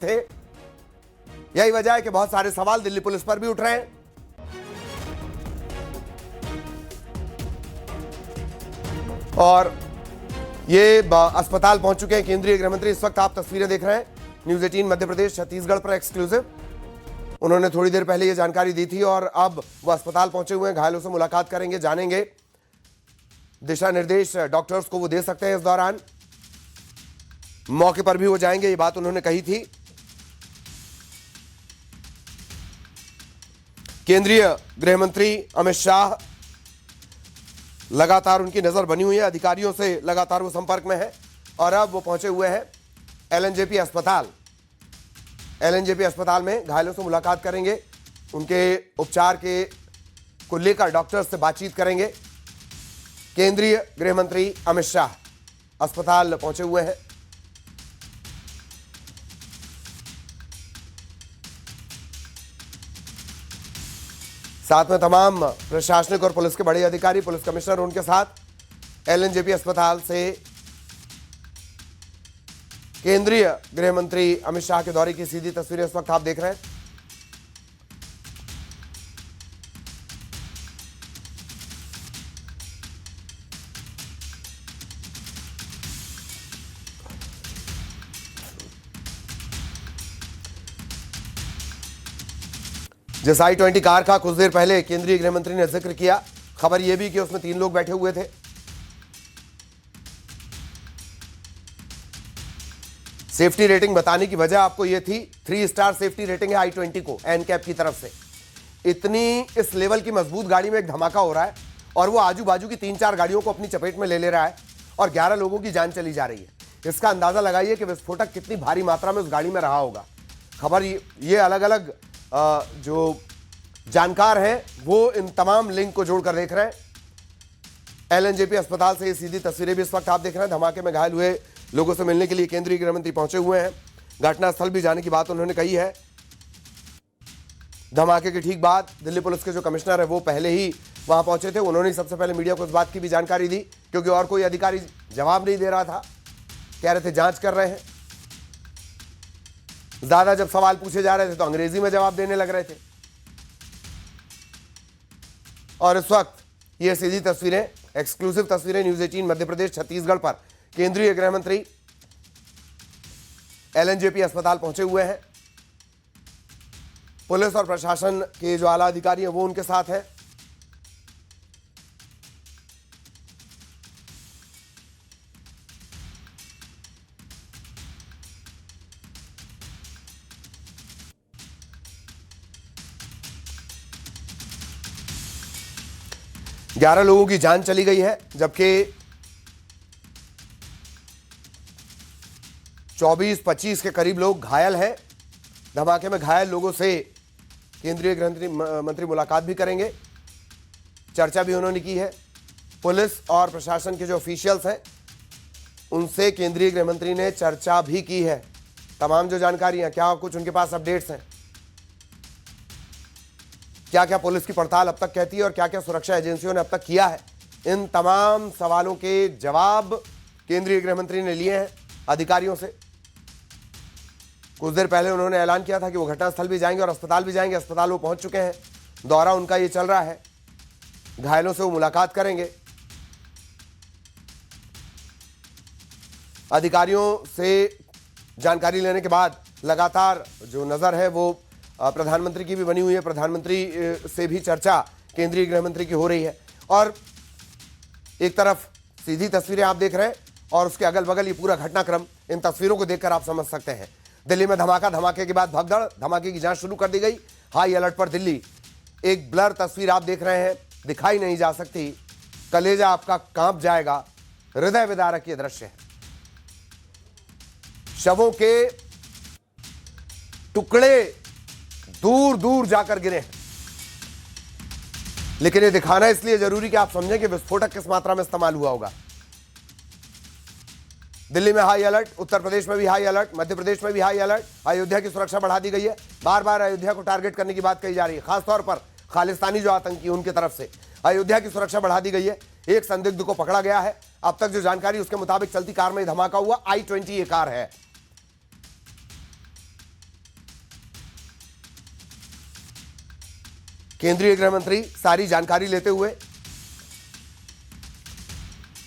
थे। यही वजह है कि बहुत सारे सवाल दिल्ली पुलिस पर भी उठ रहे हैं। और ये अस्पताल पहुंच चुके हैं केंद्रीय गृह मंत्री। इस वक्त आप तस्वीरें देख रहे हैं न्यूज 18 मध्य प्रदेश छत्तीसगढ़ पर एक्सक्लूसिव। उन्होंने थोड़ी देर पहले ये जानकारी दी थी और अब वो अस्पताल पहुंचे हुए हैं। घायलों से मुलाकात करेंगे, जानेंगे दिशा निर्देश डॉक्टर्स को वो दे सकते हैं। इस दौरान मौके पर भी वो जाएंगे, ये बात उन्होंने कही थी। केंद्रीय गृह मंत्री अमित शाह लगातार उनकी नजर बनी हुई है, अधिकारियों से लगातार वो संपर्क में है और अब वो पहुंचे हुए हैं एलएनजेपी अस्पताल। एलएनजेपी अस्पताल में घायलों से मुलाकात करेंगे, उनके उपचार के को लेकर डॉक्टर्स से बातचीत करेंगे। केंद्रीय गृह मंत्री अमित शाह अस्पताल पहुंचे हुए हैं। साथ में तमाम प्रशासनिक और पुलिस के बड़े अधिकारी, पुलिस कमिश्नर उनके साथ। एलएनजेपी अस्पताल से केंद्रीय गृह मंत्री अमित शाह के दौरे की सीधी तस्वीरें इस वक्त आप देख रहे हैं। जिस i20 कार का कुछ देर पहले केंद्रीय गृह मंत्री ने जिक्र किया, खबर यह भी कि उसमें 3 लोग बैठे हुए थे। सेफ्टी रेटिंग बताने की वजह आपको यह थी, 3 स्टार सेफ्टी रेटिंग है i20 को एनकैप की तरफ से। इतनी इस लेवल की मजबूत गाड़ी में एक धमाका हो रहा है और वो आजू बाजू की 3-4 गाड़ियों को अपनी चपेट में ले रहा है और 11 लोगों की जान चली जा रही है। इसका अंदाजा लगाइए कि विस्फोटक कितनी भारी मात्रा में उस गाड़ी में रहा होगा। खबर ये अलग अलग जो जानकार हैं वो इन तमाम लिंक को जोड़कर देख रहे हैं। एलएनजेपी अस्पताल से ये सीधी तस्वीरें भी इस वक्त आप देख रहे हैं। धमाके में घायल हुए लोगों से मिलने के लिए केंद्रीय गृह मंत्री पहुंचे हुए हैं। घटनास्थल भी जाने की बात उन्होंने कही है। धमाके के ठीक बाद दिल्ली पुलिस के जो कमिश्नर है वो पहले ही वहां पहुंचे थे। उन्होंने सबसे पहले मीडिया को इस बात की भी जानकारी दी, क्योंकि और कोई अधिकारी जवाब नहीं दे रहा था। कह रहे थे जांच कर रहे हैं। ज्यादा जब सवाल पूछे जा रहे थे तो अंग्रेजी में जवाब देने लग रहे थे। और इस वक्त ये सीधी तस्वीरें, एक्सक्लूसिव तस्वीरें न्यूज 18 मध्य प्रदेश छत्तीसगढ़ पर केंद्रीय गृह मंत्री एलएनजेपी अस्पताल पहुंचे हुए हैं। पुलिस और प्रशासन के जो आला अधिकारी हैं वो उनके साथ हैं। ग्यारह लोगों की जान चली गई है, जबकि 24-25 के करीब लोग घायल हैं। धमाके में घायल लोगों से केंद्रीय गृह मंत्री मुलाकात भी करेंगे, चर्चा भी उन्होंने की है। पुलिस और प्रशासन के जो ऑफिशियल्स हैं उनसे केंद्रीय गृह मंत्री ने चर्चा भी की है। तमाम जो जानकारियां, क्या कुछ उनके पास अपडेट्स हैं, क्या क्या पुलिस की पड़ताल अब तक कहती है और क्या क्या सुरक्षा एजेंसियों ने अब तक किया है, इन तमाम सवालों के जवाब केंद्रीय गृह मंत्री ने लिए हैं अधिकारियों से। कुछ देर पहले उन्होंने ऐलान किया था कि वो घटनास्थल भी जाएंगे और अस्पताल भी जाएंगे। अस्पताल वो पहुंच चुके हैं, दौरा उनका ये चल रहा है। घायलों से वो मुलाकात करेंगे। अधिकारियों से जानकारी लेने के बाद लगातार जो नजर है वो प्रधानमंत्री की भी बनी हुई है। प्रधानमंत्री से भी चर्चा केंद्रीय गृह मंत्री की हो रही है। और एक तरफ सीधी तस्वीरें आप देख रहे हैं और उसके अगल बगल ये पूरा घटनाक्रम, इन तस्वीरों को देखकर आप समझ सकते हैं। दिल्ली में धमाका, धमाके के बाद भगदड़, धमाके की जांच शुरू कर दी गई। हाई अलर्ट पर दिल्ली। एक ब्लर तस्वीर आप देख रहे हैं, दिखाई नहीं जा सकती, कलेजा आपका कांप जाएगा। हृदय विदारक ये दृश्य है। शवों के टुकड़े दूर दूर जाकर गिरे हैं। लेकिन ये दिखाना इसलिए जरूरी कि आप समझें कि विस्फोटक किस मात्रा में इस्तेमाल हुआ होगा। दिल्ली में हाई अलर्ट, उत्तर प्रदेश में भी हाई अलर्ट, मध्य प्रदेश में भी हाई अलर्ट। अयोध्या की सुरक्षा बढ़ा दी गई है। बार बार अयोध्या को टारगेट करने की बात कही जा रही है, खासतौर पर खालिस्तानी जो आतंकी उनकी तरफ से। अयोध्या की सुरक्षा बढ़ा दी गई है। एक संदिग्ध को पकड़ा गया है। अब तक जो जानकारी उसके मुताबिक चलती कार में धमाका हुआ, i20 ये कार है। केंद्रीय गृह मंत्री सारी जानकारी लेते हुए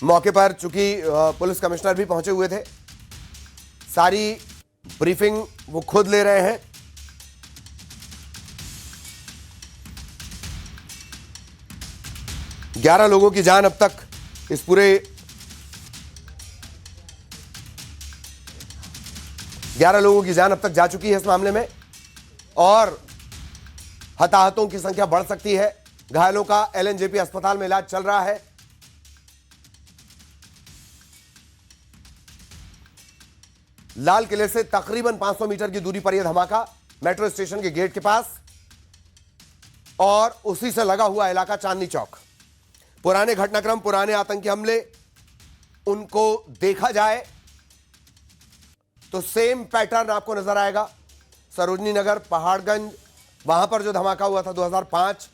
मौके पर, चूंकि पुलिस कमिश्नर भी पहुंचे हुए थे, सारी ब्रीफिंग वो खुद ले रहे हैं। ग्यारह लोगों की जान अब तक इस पूरे 11 लोगों की जान अब तक जा चुकी है इस मामले में, और हताहतों की संख्या बढ़ सकती है। घायलों का एलएनजेपी अस्पताल में इलाज चल रहा है। लाल किले से तकरीबन 500 मीटर की दूरी पर यह धमाका, मेट्रो स्टेशन के गेट के पास, और उसी से लगा हुआ इलाका चांदनी चौक। पुराने घटनाक्रम, पुराने आतंकी हमले, उनको देखा जाए तो सेम पैटर्न आपको नजर आएगा। सरोजनी नगर, पहाड़गंज, वहां पर जो धमाका हुआ था 2005,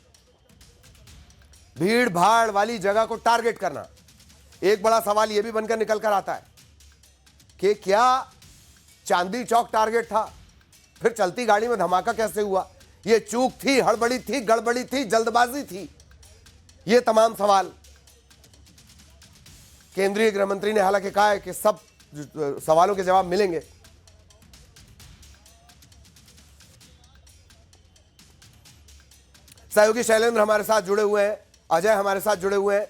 भीड़ भाड़ वाली जगह को टारगेट करना। एक बड़ा सवाल यह भी बनकर निकल कर आता है कि क्या चांदनी चौक टारगेट था? फिर चलती गाड़ी में धमाका कैसे हुआ? यह चूक थी, हड़बड़ी थी, गड़बड़ी थी, जल्दबाजी थी? ये तमाम सवाल केंद्रीय गृह मंत्री ने हालांकि कहा है कि सब सवालों के जवाब मिलेंगे। सहयोगी शैलेंद्र हमारे साथ जुड़े हुए हैं, अजय हमारे साथ जुड़े हुए हैं।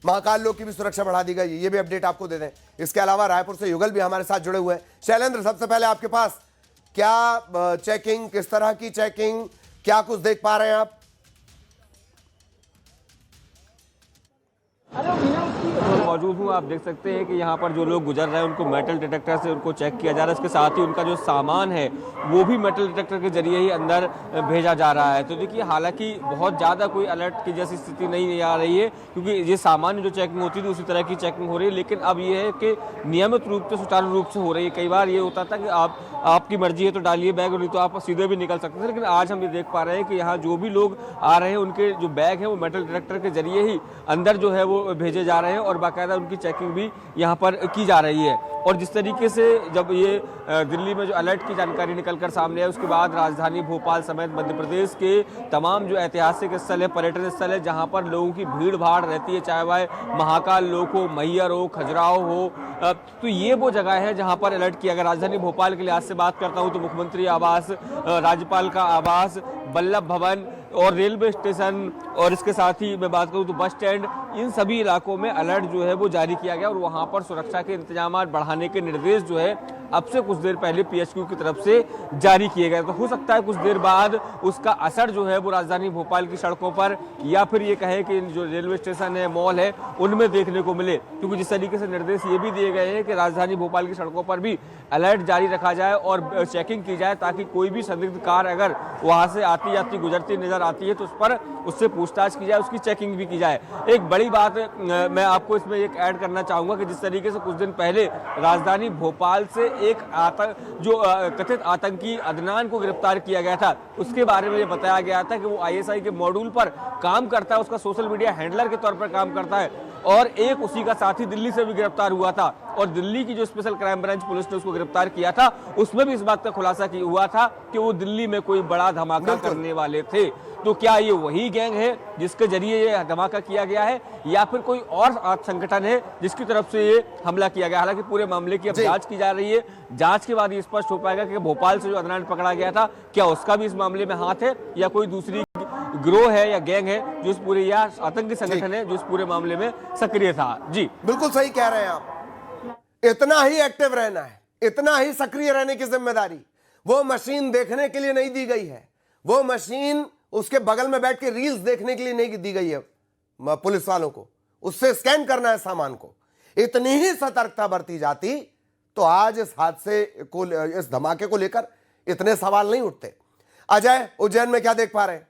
महाकाल लोक की भी सुरक्षा बढ़ा दी गई है, ये भी अपडेट आपको दे दें। इसके अलावा रायपुर से युगल भी हमारे साथ जुड़े हुए हैं। शैलेंद्र, सबसे पहले आपके पास क्या चेकिंग, किस तरह की चेकिंग, क्या कुछ देख पा रहे हैं आप? मौजूद हूँ, आप देख सकते हैं कि यहाँ पर जो लोग गुजर रहे हैं उनको मेटल डिटेक्टर से उनको चेक किया जा रहा है। इसके साथ ही उनका जो सामान है वो भी मेटल डिटेक्टर के जरिए ही अंदर भेजा जा रहा है। तो देखिए, हालांकि बहुत ज़्यादा कोई अलर्ट की जैसी स्थिति नहीं आ रही है, क्योंकि ये सामान्य जो चेकिंग होती थी उसी तरह की चेकिंग हो रही है। लेकिन अब ये है कि नियमित रूप से, सुचारू रूप से हो रही है। कई बार ये होता था कि आपकी मर्जी है तो डालिए बैग, नहीं तो आप सीधे भी निकल सकते थे। लेकिन आज हम ये देख पा रहे हैं कि यहाँ जो भी लोग आ रहे हैं उनके जो बैग हैं वो मेटल डिटेक्टर के जरिए ही अंदर जो है वो भेजे जा रहे हैं, और बाकायदा उनकी चेकिंग भी यहाँ पर की जा रही है। और जिस तरीके से जब ये दिल्ली में जो अलर्ट की जानकारी निकलकर सामने आई, उसके बाद राजधानी भोपाल समेत मध्य प्रदेश के तमाम जो ऐतिहासिक स्थल है, पर्यटन स्थल है, जहाँ पर लोगों की भीड़ भाड़ रहती है, चाहे वह महाकाल लोक हो, मैहर हो, खजुराहो हो, तो ये वो जगह है जहाँ पर अलर्ट किया गया। राजधानी भोपाल के लिहाज से बात करता हूँ तो मुख्यमंत्री आवास, राज्यपाल का आवास, वल्लभ भवन और रेलवे स्टेशन, और इसके साथ ही मैं बात करूं तो बस स्टैंड, इन सभी इलाकों में अलर्ट जो है वो जारी किया गया, और वहां पर सुरक्षा के इंतजाम बढ़ाने के निर्देश जो है अब से कुछ देर पहले पीएचक्यू की तरफ से जारी किए गए। तो हो सकता है कुछ देर बाद उसका असर जो है वो राजधानी भोपाल की सड़कों पर, या फिर ये कहें कि जो रेलवे स्टेशन है, मॉल है, उनमें देखने को मिले। क्योंकि जिस तरीके से निर्देश ये भी दिए गए हैं कि राजधानी भोपाल की सड़कों पर भी अलर्ट जारी रखा जाए और चेकिंग की जाए, ताकि कोई भी संदिग्ध कार अगर वहां से आती जाती गुजरती नजर आती है तो उस पर उससे पूछताछ की जाए, उसकी चेकिंग भी की जाए। एक बड़ी बात मैं आपको इसमें एक ऐड करना चाहूंगा कि जिस तरीके से कुछ दिन पहले राजधानी भोपाल से एक कथित आतंकी अदनान को गिरफ्तार किया गया था, उसके बारे में ये बताया गया था कि वो आईएसआई के मॉड्यूल पर काम करता है, उसका सोशल मीडिया हैंडलर के तौर पर काम करता है, और एक उसी का साथी दिल्ली से भी गिरफ्तार हुआ था, और दिल्ली की जो स्पेशल क्राइम ब्रांच पुलिस ने उसको गिरफ्तार किया था, उसमें भी इस बात का खुलासा हुआ था कि वो दिल्ली में कोई बड़ा धमाका करने वाले थे। तो क्या ये वही गैंग है जिसके जरिए ये धमाका किया गया है, या फिर कोई और संगठन है जिसकी तरफ से ये हमला किया गया? हालांकि पूरे मामले की अब जांच की जा रही है। जांच के बाद ये स्पष्ट हो पाएगा कि भोपाल से जो अदनान पकड़ा गया था, क्या उसका भी इस मामले में हाथ है, या कोई दूसरी गिरोह है या गैंग है जो इस पूरे, या आतंकी संगठन है जो इस पूरे मामले में सक्रिय था। जी बिल्कुल सही कह रहे हैं आप। इतना ही एक्टिव रहना है, इतना ही सक्रिय रहने की जिम्मेदारी वो मशीन देखने के लिए नहीं दी गई है। वो मशीन उसके बगल में बैठ के रील्स देखने के लिए नहीं दी गई है पुलिस वालों को, उससे स्कैन करना है सामान को। इतनी ही सतर्कता बरती जाती तो आज इस हादसे को, इस धमाके को लेकर इतने सवाल नहीं उठते। अजय, उज्जैन में क्या देख पा रहे हैं?